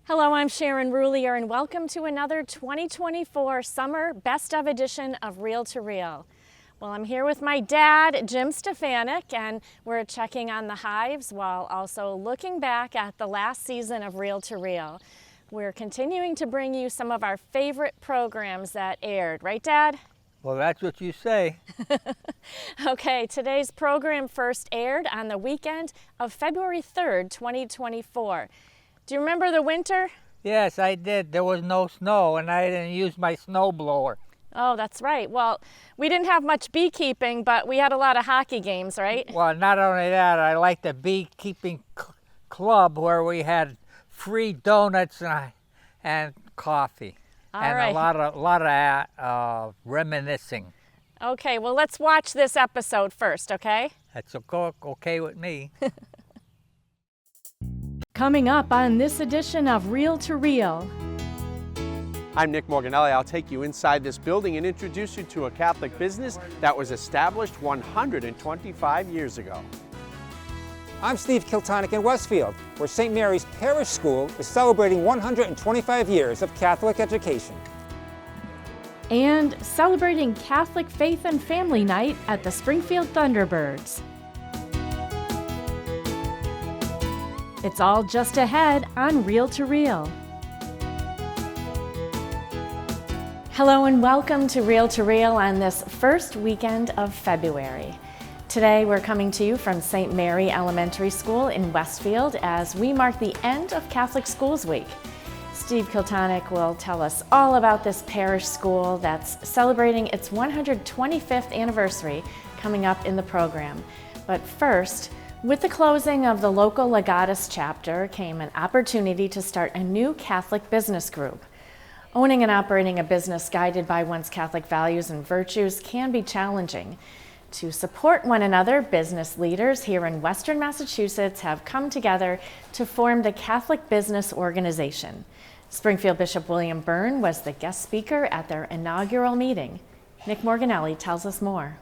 Hello, I'm Sharon Roulier, and welcome to another 2024 Summer Best of edition of Reel to Reel. Well, I'm here with my dad, Jim Stefanik, and we're checking on the hives while also looking back at the last season of Reel to Reel. We're continuing to bring you some of our favorite programs that aired, right, Dad? Well, that's what you say. Okay, today's program first aired on the weekend of February 3rd, 2024. Do you remember the winter? Yes, I did. There was no snow, and I didn't use my snow blower. Oh, that's right. Well, we didn't have much beekeeping, but we had a lot of hockey games, right? Well, not only that, I liked the beekeeping club where we had free donuts and coffee, All and right. a lot of reminiscing. Okay, well, let's watch this episode first, okay? That's okay with me. Coming up on this edition of Reel to Reel. I'm Nick Morganelli. I'll take you inside this building and introduce you to a Catholic business that was established 125 years ago. I'm Steve Kiltonic in Westfield, where St. Mary's Parish School is celebrating 125 years of Catholic education. And celebrating Catholic Faith and Family Night at the Springfield Thunderbirds. It's all just ahead on Reel to Reel. Hello and welcome to Reel on this first weekend of February. Today we're coming to you from St. Mary Elementary School in Westfield as we mark the end of Catholic Schools Week. Steve Kiltonic will tell us all about this parish school that's celebrating its 125th anniversary coming up in the program. But first, with the closing of the local Legatus chapter came an opportunity to start a new Catholic business group. Owning and operating a business guided by one's Catholic values and virtues can be challenging. To support one another, business leaders here in Western Massachusetts have come together to form the Catholic Business Organization. Springfield Bishop William Byrne was the guest speaker at their inaugural meeting. Nick Morganelli tells us more.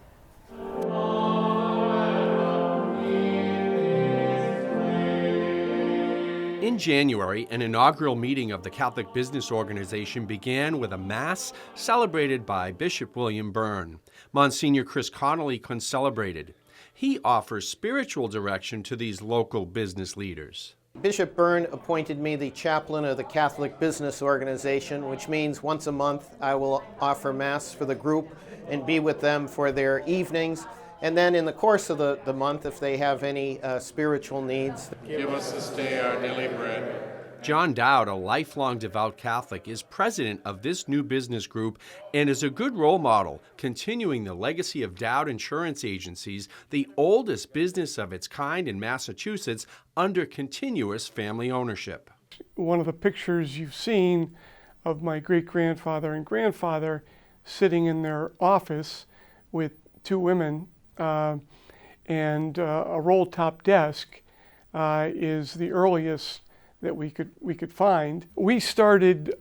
In January, an inaugural meeting of the Catholic Business Organization began with a Mass celebrated by Bishop William Byrne. Monsignor Chris Connolly concelebrated. He offers spiritual direction to these local business leaders. Bishop Byrne appointed me the chaplain of the Catholic Business Organization, which means once a month I will offer Mass for the group and be with them for their evenings. And then in the course of the month, if they have any spiritual needs. Give us this day our daily bread. John Dowd, a lifelong devout Catholic, is president of this new business group and is a good role model, continuing the legacy of Dowd Insurance Agencies, the oldest business of its kind in Massachusetts under continuous family ownership. One of the pictures you've seen of my great-grandfather and grandfather sitting in their office with two women and a roll-top desk is the earliest that we could find. We started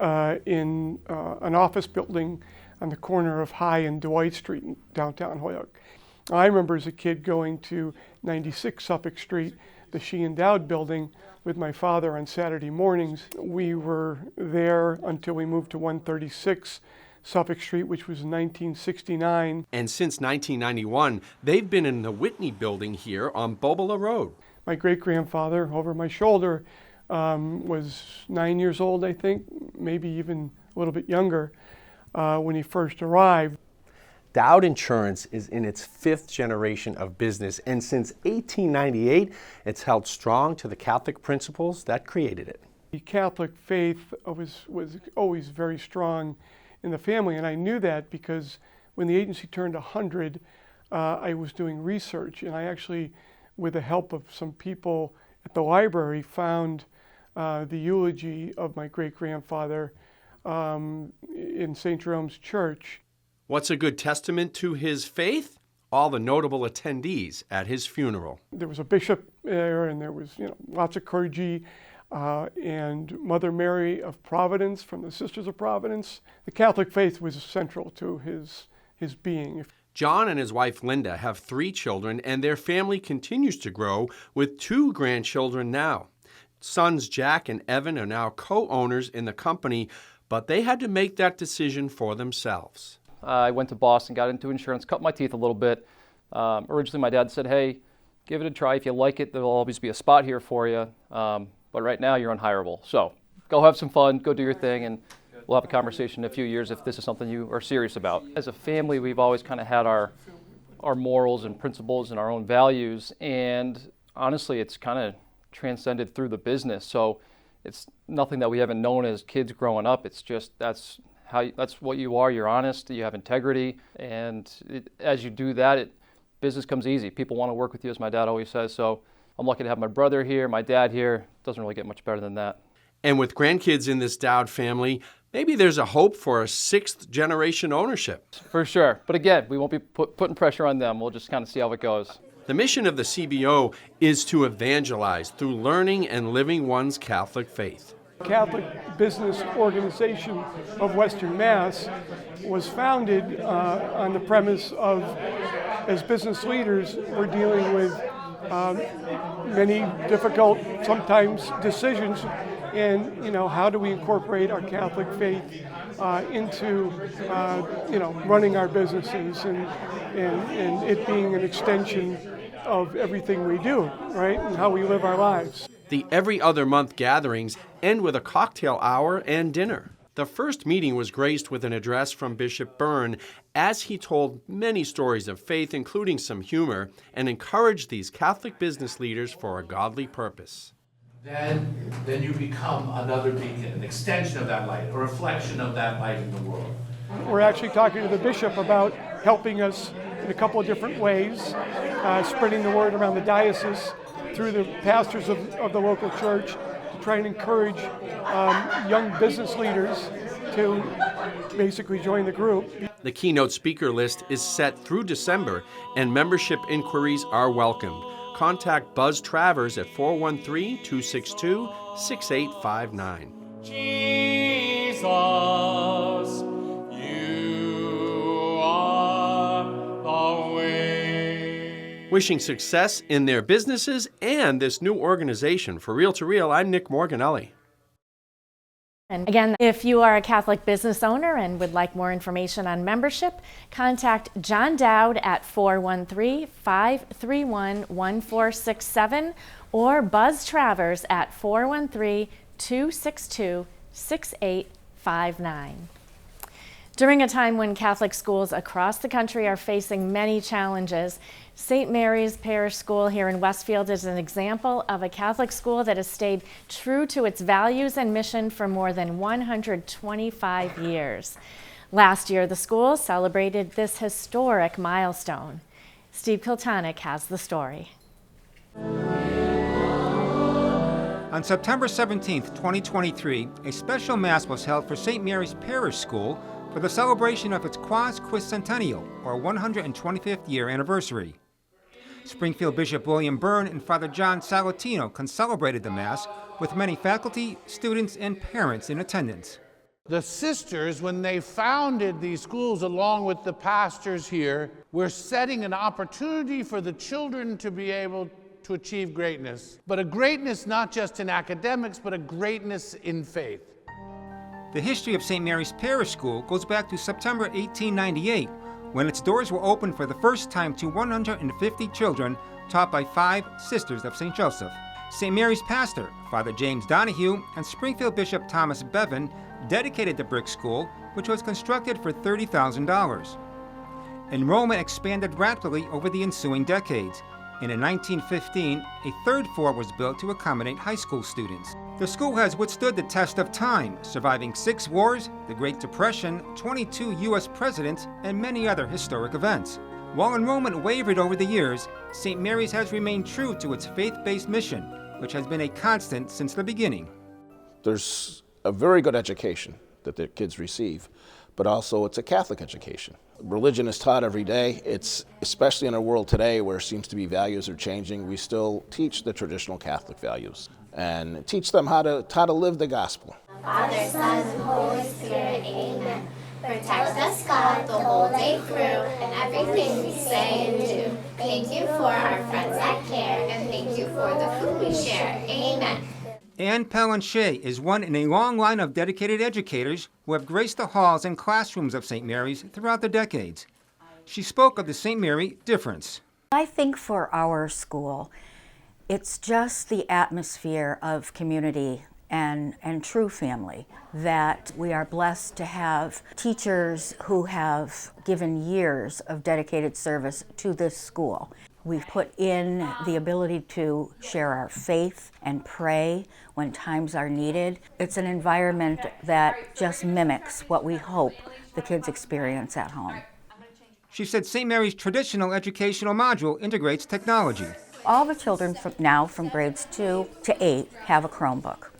in an office building on the corner of High and Dwight Street in downtown Holyoke. I remember as a kid going to 96 Suffolk Street, the Sheehan Dowd building, with my father on Saturday mornings. We were there until we moved to 136 Suffolk Street, which was in 1969. And since 1991, they've been in the Whitney building here on Bobola Road. My great-grandfather, over my shoulder, was 9 years old, I think, maybe even a little bit younger, when he first arrived. Dowd Insurance is in its fifth generation of business, and since 1898, it's held strong to the Catholic principles that created it. The Catholic faith was always very strong in the family, and I knew that because when the agency turned 100, I was doing research, and I actually, with the help of some people at the library, found the eulogy of my great-grandfather in St. Jerome's Church. What's a good testament to his faith? All the notable attendees at his funeral. There was a bishop there, and there was lots of clergy, and Mother Mary of Providence from the Sisters of Providence. The Catholic faith was central to his being. John and his wife Linda have 3 children, and their family continues to grow with 2 grandchildren now. Sons Jack and Evan are now co-owners in the company, but they had to make that decision for themselves. I went to Boston, got into insurance, cut my teeth a little bit. Originally, my dad said, hey, give it a try. If you like it, there'll always be a spot here for you. But right now, you're unhireable. So go have some fun, go do your thing, and we'll have a conversation in a few years if this is something you are serious about. As a family, we've always kind of had our morals and principles and our own values. And honestly, it's kind of transcended through the business. So it's nothing that we haven't known as kids growing up. It's just that's what you are. You're honest, you have integrity. And as you do that, business comes easy. People want to work with you, as my dad always says. So I'm lucky to have my brother here, my dad here. Doesn't really get much better than that. And with grandkids in this Dowd family, maybe there's a hope for a 6th generation ownership. For sure. But again, we won't be putting pressure on them. We'll just kind of see how it goes. The mission of the CBO is to evangelize through learning and living one's Catholic faith. Catholic Business Organization of Western Mass was founded on the premise of, as business leaders, we're dealing with many difficult, sometimes, decisions. And, how do we incorporate our Catholic faith into, running our businesses and it being an extension of everything we do, right? And how we live our lives. The every other month gatherings end with a cocktail hour and dinner. The first meeting was graced with an address from Bishop Byrne as he told many stories of faith, including some humor, and encouraged these Catholic business leaders for a godly purpose. Then you become another beacon, an extension of that light, a reflection of that light in the world. We're actually talking to the bishop about helping us in a couple of different ways, spreading the word around the diocese through the pastors of the local church to try and encourage young business leaders to basically join the group. The keynote speaker list is set through December, and membership inquiries are welcomed. Contact Buzz Travers at 413-262-6859. Jesus, you are the way. Wishing success in their businesses and this new organization. For Real to Real, I'm Nick Morganelli. And again, if you are a Catholic business owner and would like more information on membership, contact John Dowd at 413-531-1467 or Buzz Travers at 413-262-6859. During a time when Catholic schools across the country are facing many challenges, St. Mary's Parish School here in Westfield is an example of a Catholic school that has stayed true to its values and mission for more than 125 years. Last year, the school celebrated this historic milestone. Steve Kiltonick has the story. On September 17, 2023, a special Mass was held for St. Mary's Parish School for the celebration of its Quinquacentennial, or 125th year anniversary. Springfield Bishop William Byrne and Father John Salatino concelebrated the Mass with many faculty, students, and parents in attendance. The sisters, when they founded these schools along with the pastors here, were setting an opportunity for the children to be able to achieve greatness. But a greatness not just in academics, but a greatness in faith. The history of St. Mary's Parish School goes back to September 1898, when its doors were opened for the first time to 150 children taught by 5 Sisters of St. Joseph. St. Mary's pastor, Father James Donahue, and Springfield Bishop Thomas Bevan dedicated the brick school, which was constructed for $30,000. Enrollment expanded rapidly over the ensuing decades, and in 1915, a third floor was built to accommodate high school students. The school has withstood the test of time, surviving 6 wars, the Great Depression, 22 U.S. presidents, and many other historic events. While enrollment wavered over the years, St. Mary's has remained true to its faith-based mission, which has been a constant since the beginning. There's a very good education that the kids receive, but also it's a Catholic education. Religion is taught every day. It's especially in a world today where it seems to be values are changing. We still teach the traditional Catholic values and teach them how to live the gospel. Father, Son, and Holy Spirit, amen. Protect us, God, the whole day through, and everything we say and do. Thank you for our friends at CARE, and thank you for the food we share. Amen. Anne Palanche is one in a long line of dedicated educators who have graced the halls and classrooms of St. Mary's throughout the decades. She spoke of the St. Mary difference. I think for our school, it's just the atmosphere of community and true family, that we are blessed to have teachers who have given years of dedicated service to this school. We've put in the ability to share our faith and pray when times are needed. It's an environment that just mimics what we hope the kids experience at home. She said St. Mary's traditional educational module integrates technology. All the children from grades 2 to 8 have a Chromebook.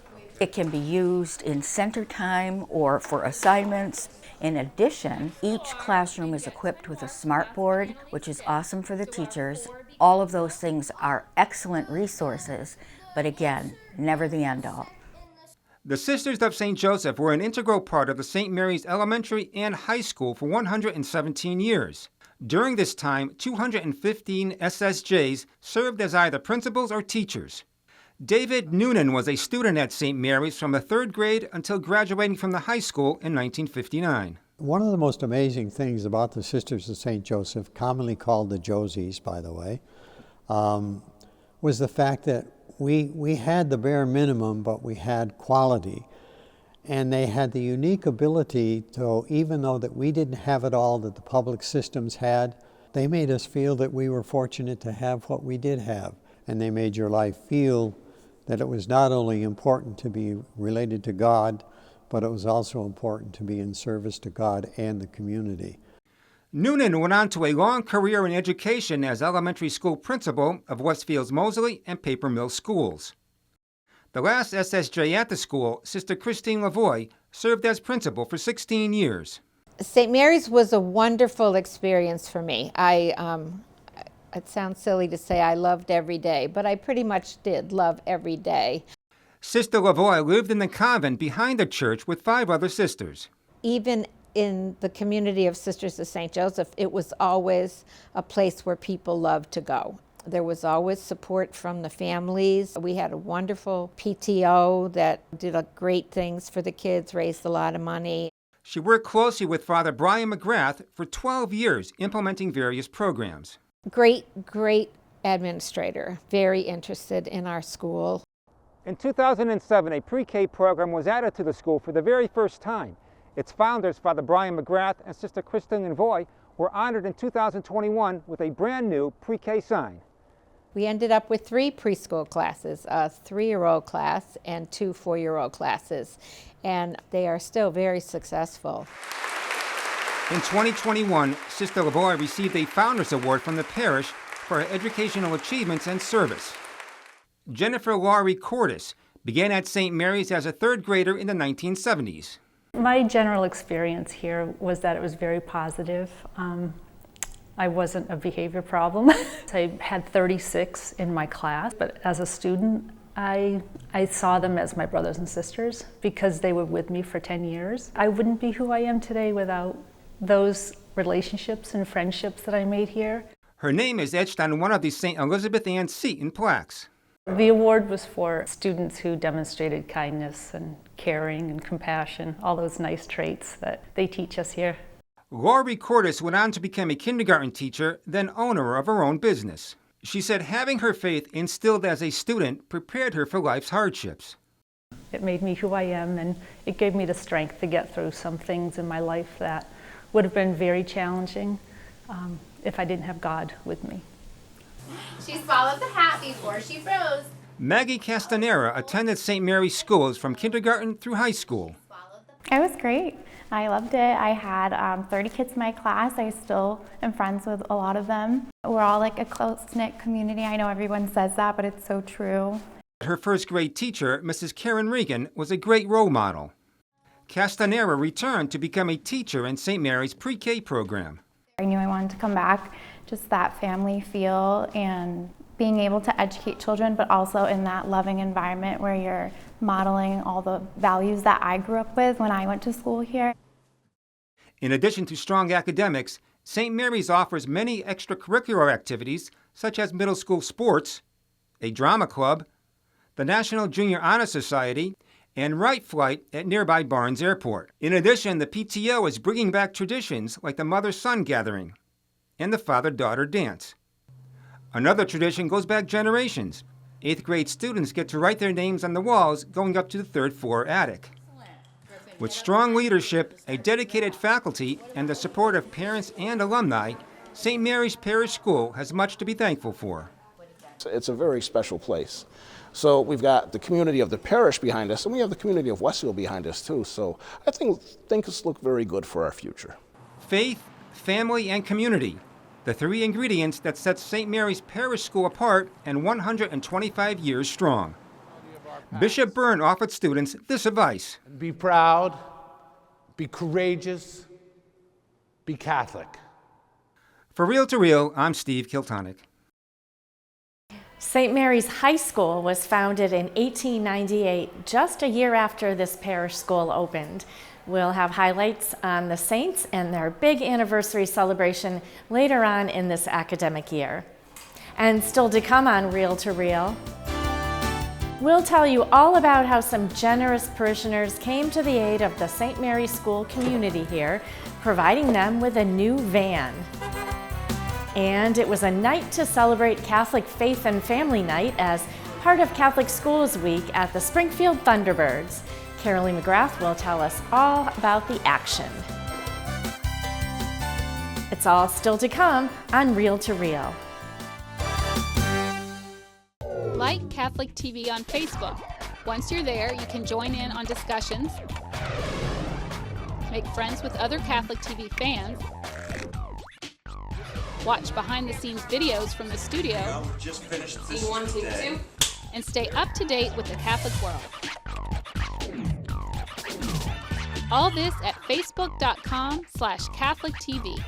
It can be used in center time or for assignments. In addition, each classroom is equipped with a smart board, which is awesome for the teachers. All of those things are excellent resources, but again, never the end all. The Sisters of St. Joseph were an integral part of the St. Mary's Elementary and High School for 117 years. During this time, 215 SSJs served as either principals or teachers. David Noonan was a student at St. Mary's from the 3rd grade until graduating from the high school in 1959. One of the most amazing things about the Sisters of St. Joseph, commonly called the Josies, by the way, was the fact that we had the bare minimum, but we had quality. And they had the unique ability to, even though that we didn't have it all that the public systems had, they made us feel that we were fortunate to have what we did have. And they made your life feel that it was not only important to be related to God, but it was also important to be in service to God and the community. Noonan went on to a long career in education as elementary school principal of Westfield's Moseley and Paper Mill schools. The last SSJ at the school, Sister Christine Lavoie, served as principal for 16 years. St. Mary's was a wonderful experience for me. It sounds silly to say I loved every day, but I pretty much did love every day. Sister Lavoie lived in the convent behind the church with 5 other sisters. Even in the community of Sisters of St. Joseph, it was always a place where people loved to go. There was always support from the families. We had a wonderful PTO that did great things for the kids, raised a lot of money. She worked closely with Father Brian McGrath for 12 years, implementing various programs. Great administrator, very interested in our school. In 2007, a pre-K program was added to the school for the very first time. Its founders, Father Brian McGrath and Sister Christine Lavoie, were honored in 2021 with a brand new pre-K sign. We ended up with 3 preschool classes, a 3-year-old class and 2 4-year-old classes, and they are still very successful. In 2021, Sister Lavoie received a Founders Award from the parish for her educational achievements and service. Jennifer Laurie Cordes began at St. Mary's as a 3rd grader in the 1970s. My general experience here was that it was very positive. I wasn't a behavior problem. I had 36 in my class, but as a student, I saw them as my brothers and sisters because they were with me for 10 years. I wouldn't be who I am today without those relationships and friendships that I made here. Her name is etched on one of the St. Elizabeth Ann Seton plaques. The award was for students who demonstrated kindness and caring and compassion, all those nice traits that they teach us here. Laurie Cordes went on to become a kindergarten teacher, then owner of her own business. She said having her faith instilled as a student prepared her for life's hardships. It made me who I am, and it gave me the strength to get through some things in my life that would have been very challenging if I didn't have God with me. She swallowed the hat before she froze. Maggie Castanera attended St. Mary's schools from kindergarten through high school. It was great. I loved it. I had 30 kids in my class. I still am friends with a lot of them. We're all like a close-knit community. I know everyone says that, but it's so true. Her 1st grade teacher, Mrs. Karen Regan, was a great role model. Castanera returned to become a teacher in St. Mary's pre-K program. I knew I wanted to come back, just that family feel and being able to educate children, but also in that loving environment where you're modeling all the values that I grew up with when I went to school here. In addition to strong academics, St. Mary's offers many extracurricular activities such as middle school sports, a drama club, the National Junior Honor Society, and Wright Flight at nearby Barnes Airport. In addition, the PTO is bringing back traditions like the mother-son gathering and the father-daughter dance. Another tradition goes back generations. 8th grade students get to write their names on the walls going up to the 3rd floor attic. With strong leadership, a dedicated faculty, and the support of parents and alumni, St. Mary's Parish School has much to be thankful for. It's a very special place. So we've got the community of the parish behind us, and we have the community of Westfield behind us too. So I think things look very good for our future. Faith, family, and community, the three ingredients that set St. Mary's Parish School apart and 125 years strong. Bishop Byrne offered students this advice. Be proud, be courageous, be Catholic. For Real to Real, I'm Steve Kiltonic. St. Mary's High School was founded in 1898, just a year after this parish school opened. We'll have highlights on the saints and their big anniversary celebration later on in this academic year. And still to come on Real to Real, we'll tell you all about how some generous parishioners came to the aid of the St. Mary's School community here, providing them with a new van. And it was a night to celebrate Catholic Faith and Family Night as part of Catholic Schools Week at the Springfield Thunderbirds. Carolee McGrath will tell us all about the action. It's all still to come on Real to Real. Like Catholic TV on Facebook. Once you're there, you can join in on discussions, make friends with other Catholic TV fans, watch behind-the-scenes videos from the studio, just finished this today, and stay up to date with the Catholic world. All this at facebook.com/CatholicTV.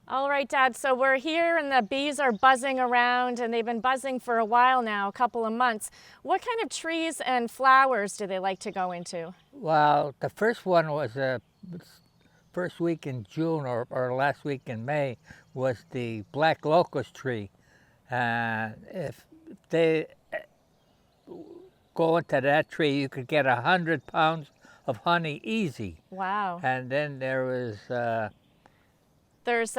All right, Dad, so we're here and the bees are buzzing around, and they've been buzzing for a while now, a couple of months. What kind of trees and flowers do they like to go into? Well, the first one was first week in June or last week in May was the black locust tree. If they go into that tree, you could get 100 pounds of honey easy. Wow. And then there was... There's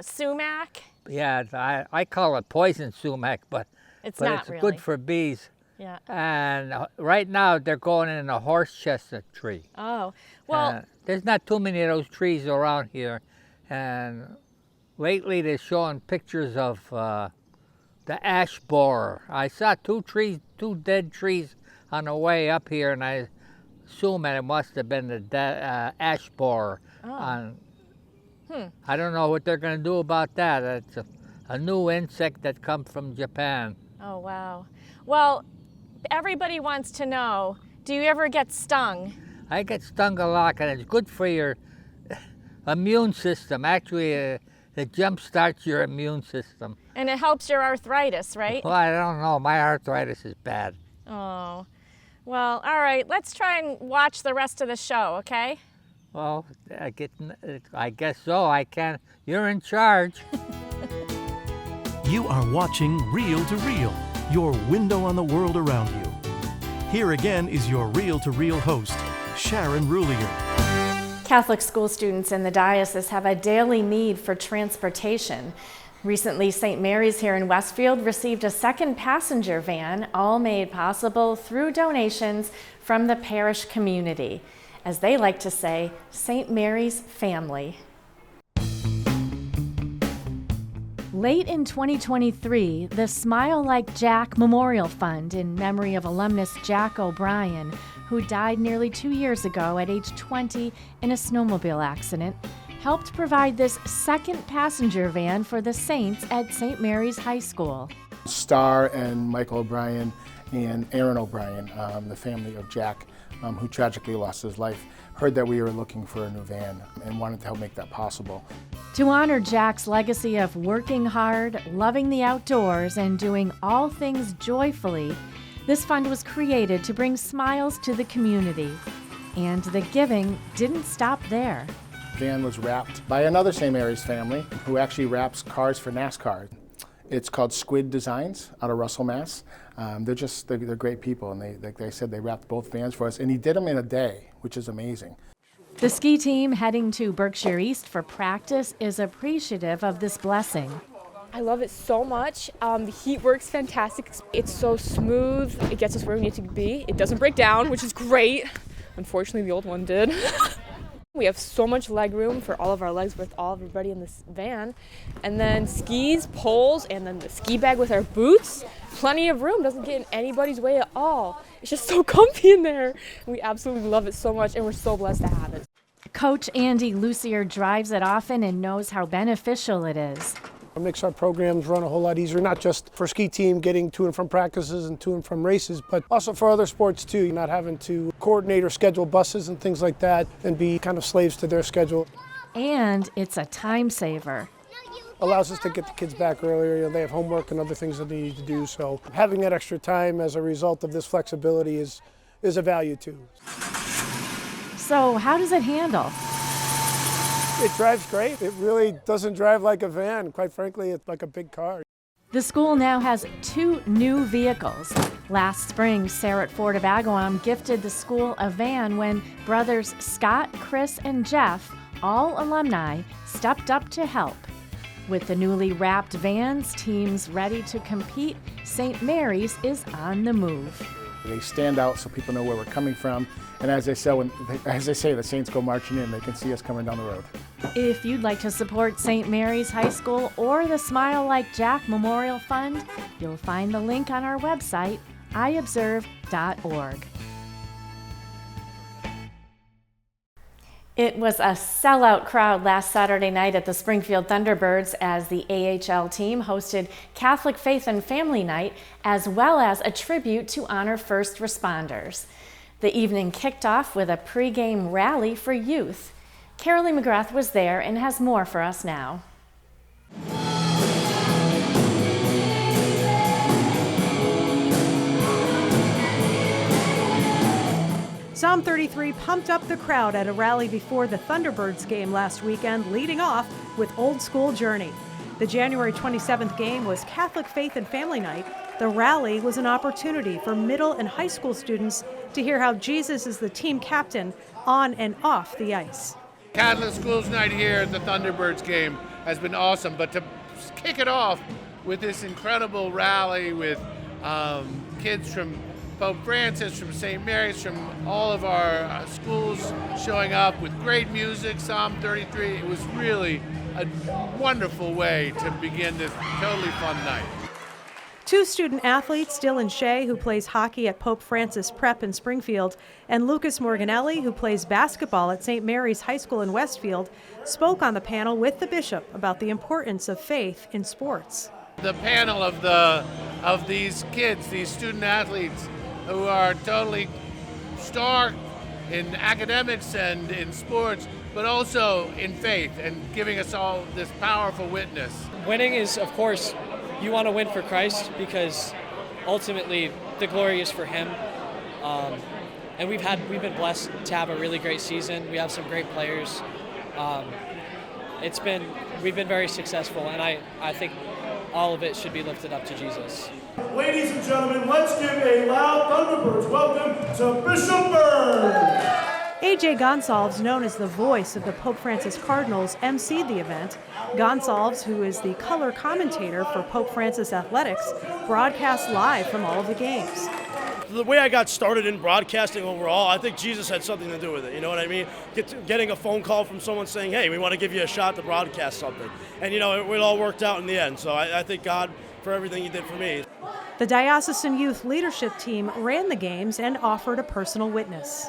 sumac. Yeah, I call it poison sumac, but it's really good for bees. Yeah. And right now they're going in a horse chestnut tree. Oh, well. There's not too many of those trees around here, and lately they're showing pictures of the ash borer. I saw two dead trees on the way up here, and I assume that it must have been the ash borer. Oh. I don't know what they're going to do about that. It's a new insect that comes from Japan. Oh, wow. Well, everybody wants to know, do you ever get stung? I get stung a lot, and it's good for your immune system. Actually, it jump starts your immune system. And it helps your arthritis, right? Well, I don't know. My arthritis is bad. Oh. Well, all right. Let's try and watch the rest of the show, okay? Well, I guess so. I can't. You're in charge. You are watching Real to Real, your window on the world around you. Here again is your Real to Real host, Sharon Rulier. Catholic school students in the diocese have a daily need for transportation. Recently, St. Mary's here in Westfield received a second passenger van, all made possible through donations from the parish community. As they like to say, St. Mary's family. Late in 2023, the Smile Like Jack Memorial Fund, in memory of alumnus Jack O'Brien, who died nearly 2 years ago at age 20 in a snowmobile accident, helped provide this second passenger van for the Saints at St. Mary's High School. Star and Michael O'Brien and Aaron O'Brien, the family of Jack, who tragically lost his life, heard that we were looking for a new van and wanted to help make that possible. To honor Jack's legacy of working hard, loving the outdoors, and doing all things joyfully, this fund was created to bring smiles to the community. And the giving didn't stop there. The van was wrapped by another St. Mary's family who actually wraps cars for NASCAR. It's called Squid Designs out of Russell, Mass. They're great people, and they said they wrapped both vans for us, and he did them in a day, which is amazing. The ski team heading to Berkshire East for practice is appreciative of this blessing. I love it so much. The heat works fantastic. It's so smooth. It gets us where we need to be. It doesn't break down, which is great. Unfortunately, the old one did. We have so much leg room for all of our legs with everybody in this van. And then skis, poles, and then the ski bag with our boots. Plenty of room, doesn't get in anybody's way at all. It's just so comfy in there. We absolutely love it so much, and we're so blessed to have it. Coach Andy Lucier drives it often and knows how beneficial it is. It makes our programs run a whole lot easier, not just for ski team getting to and from practices and to and from races, but also for other sports too. You're not having to coordinate or schedule buses and things like that and be kind of slaves to their schedule. And it's a time saver. Allows us to get the kids back earlier. They have homework and other things that they need to do, so having that extra time as a result of this flexibility is a value too. So how does it handle? It drives great. It really doesn't drive like a van. Quite frankly, it's like a big car. The school now has 2 new vehicles. Last spring, Sarah Ford of Agawam gifted the school a van when brothers Scott, Chris, and Jeff, all alumni, stepped up to help. With the newly wrapped vans, teams ready to compete, St. Mary's is on the move. They stand out so people know where we're coming from. And as they say, the Saints go marching in, they can see us coming down the road. If you'd like to support St. Mary's High School or the Smile Like Jack Memorial Fund, you'll find the link on our website, iobserve.org. It was a sellout crowd last Saturday night at the Springfield Thunderbirds as the AHL team hosted Catholic Faith and Family Night, as well as a tribute to honor first responders. The evening kicked off with a pregame rally for youth. Carolee McGrath was there and has more for us now. Psalm 33 pumped up the crowd at a rally before the Thunderbirds game last weekend, leading off with Old School Journey. The January 27th game was Catholic Faith and Family Night. The rally was an opportunity for middle and high school students to hear how Jesus is the team captain on and off the ice. Catholic Schools Night here at the Thunderbirds game has been awesome, but to kick it off with this incredible rally with kids from Pope Francis, from St. Mary's, from all of our schools showing up with great music, Psalm 33. It was really a wonderful way to begin this totally fun night. 2 student athletes, Dylan Shea, who plays hockey at Pope Francis Prep in Springfield, and Lucas Morganelli, who plays basketball at St. Mary's High School in Westfield, spoke on the panel with the bishop about the importance of faith in sports. The panel of these kids, these student athletes, who are totally star in academics and in sports, but also in faith and giving us all this powerful witness. Winning is, of course, you want to win for Christ because ultimately the glory is for Him. And we've been blessed to have a really great season. We have some great players. We've been very successful, and I think all of it should be lifted up to Jesus. Ladies and gentlemen, let's give a loud Thunderbirds welcome to Bishop Bird. AJ Gonsalves, known as the voice of the Pope Francis Cardinals, emceed the event. Gonsalves, who is the color commentator for Pope Francis Athletics, broadcast live from all of the games. The way I got started in broadcasting overall, I think Jesus had something to do with it. You know what I mean? Getting a phone call from someone saying, hey, we want to give you a shot to broadcast something. And, you know, it all worked out in the end. So I thank God for everything he did for me. The diocesan youth leadership team ran the games and offered a personal witness.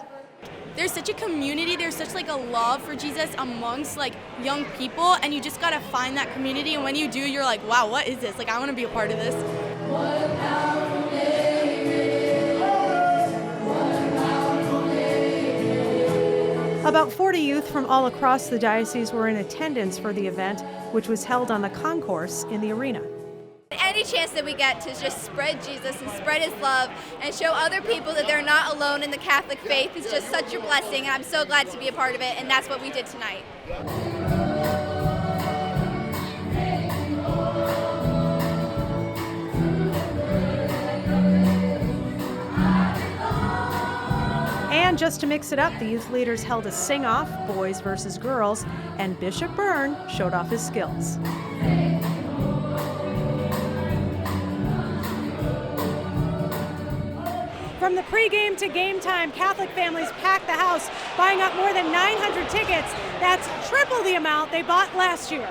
There's such a community, there's such like a love for Jesus amongst like young people, and you just gotta find that community, and when you do, you're like, wow, what is this? Like, I wanna be a part of this. About 40 youth from all across the diocese were in attendance for the event, which was held on the concourse in the arena. Any chance that we get to just spread Jesus and spread his love and show other people that they're not alone in the Catholic faith is just such a blessing, and I'm so glad to be a part of it, and that's what we did tonight. And just to mix it up, the youth leaders held a sing-off, boys versus girls, and Bishop Byrne showed off his skills. From the pregame to game time, Catholic families packed the house, buying up more than 900 tickets. That's triple the amount they bought last year.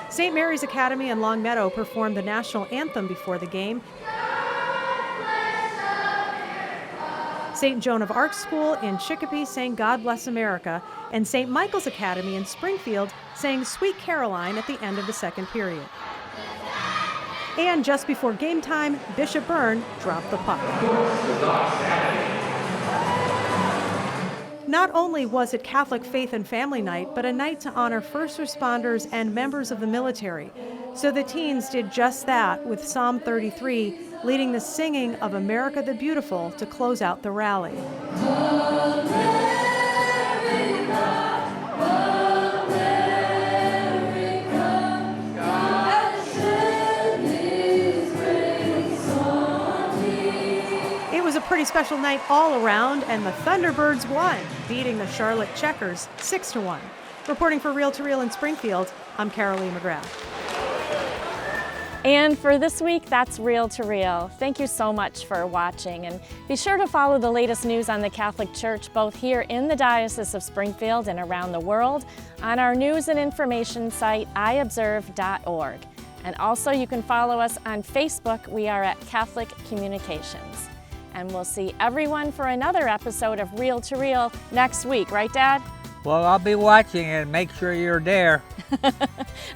St. Mary's Academy in Longmeadow performed the national anthem before the game. St. Joan of Arc School in Chicopee sang God Bless America, and St. Michael's Academy in Springfield sang Sweet Caroline at the end of the second period. And just before game time, Bishop Byrne dropped the puck. Not only was it Catholic Faith and Family Night, but a night to honor first responders and members of the military. So the teens did just that, with Psalm 33 leading the singing of America the Beautiful to close out the rally. Pretty special night all around, and the Thunderbirds won, beating the Charlotte Checkers 6-1. Reporting for Reel to Reel in Springfield, I'm Carolee McGrath. And for this week, that's Reel to Reel. Thank you so much for watching, and be sure to follow the latest news on the Catholic Church both here in the Diocese of Springfield and around the world on our news and information site, iobserve.org. And also you can follow us on Facebook. We are at Catholic Communications. And we'll see everyone for another episode of Reel to Reel next week, right, Dad? Well, I'll be watching and make sure you're there.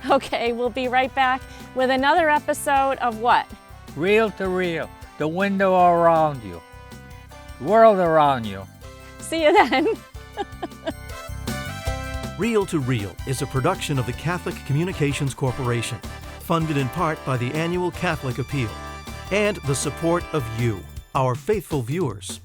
Okay, we'll be right back with another episode of what? Reel to Reel, the window around you, the world around you. See you then. Reel to Reel is a production of the Catholic Communications Corporation, funded in part by the annual Catholic Appeal, and the support of you, our faithful viewers.